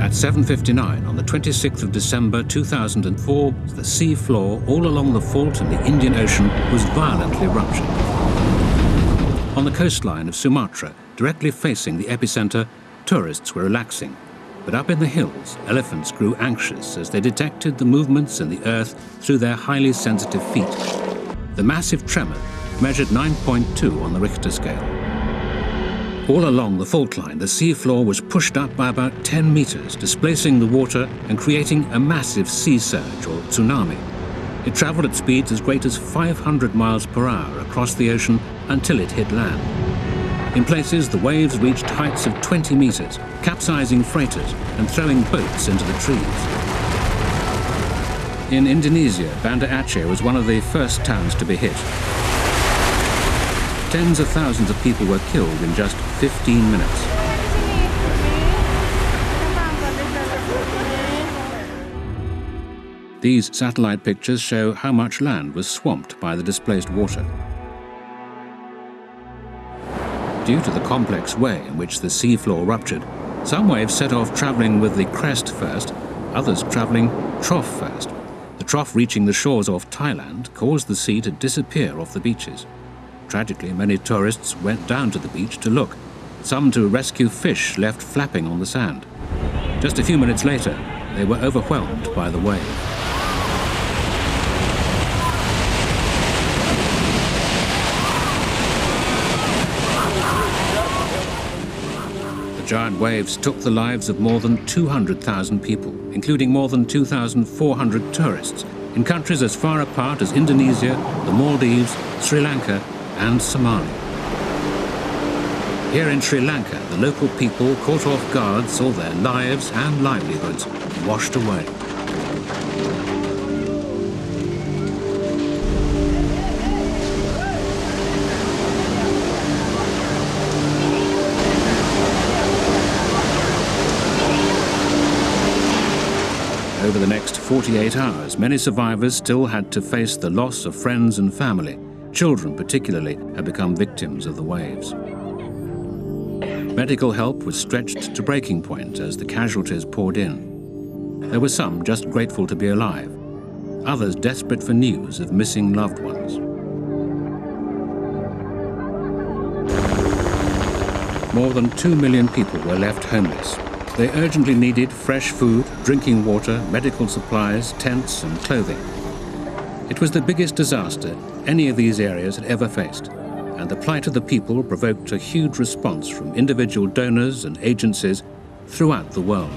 At 7:59 on the 26th of December 2004, the sea floor all along the fault in the Indian Ocean was violently ruptured. On the coastline of Sumatra, directly facing the epicenter, tourists were relaxing. But up in the hills, elephants grew anxious as they detected the movements in the earth through their highly sensitive feet. The massive tremor measured 9.2 on the Richter scale. All along the fault line, the sea floor was pushed up by about 10 meters, displacing the water and creating a massive sea surge, or tsunami. It traveled at speeds as great as 500 miles per hour across the ocean until it hit land. In places, the waves reached heights of 20 meters, capsizing freighters and throwing boats into the trees. In Indonesia, Banda Aceh was one of the first towns to be hit. Tens of thousands of people were killed in just 15 minutes. These satellite pictures show how much land was swamped by the displaced water. Due to the complex way in which the seafloor ruptured, some waves set off traveling with the crest first, others traveling trough first. The trough reaching the shores of Thailand caused the sea to disappear off the beaches. Tragically, many tourists went down to the beach to look, some to rescue fish left flapping on the sand. Just a few minutes later, they were overwhelmed by the wave. The giant waves took the lives of more than 200,000 people, including more than 2,400 tourists, in countries as far apart as Indonesia, the Maldives, Sri Lanka, and Somalia. Here in Sri Lanka, the local people caught off guard saw their lives and livelihoods washed away. Over the next 48 hours, many survivors still had to face the loss of friends and family. Children, particularly, had become victims of the waves. Medical help was stretched to breaking point as the casualties poured in. There were some just grateful to be alive, others desperate for news of missing loved ones. More than 2 million people were left homeless. They urgently needed fresh food, drinking water, medical supplies, tents, and clothing. It was the biggest disaster any of these areas had ever faced, and the plight of the people provoked a huge response from individual donors and agencies throughout the world.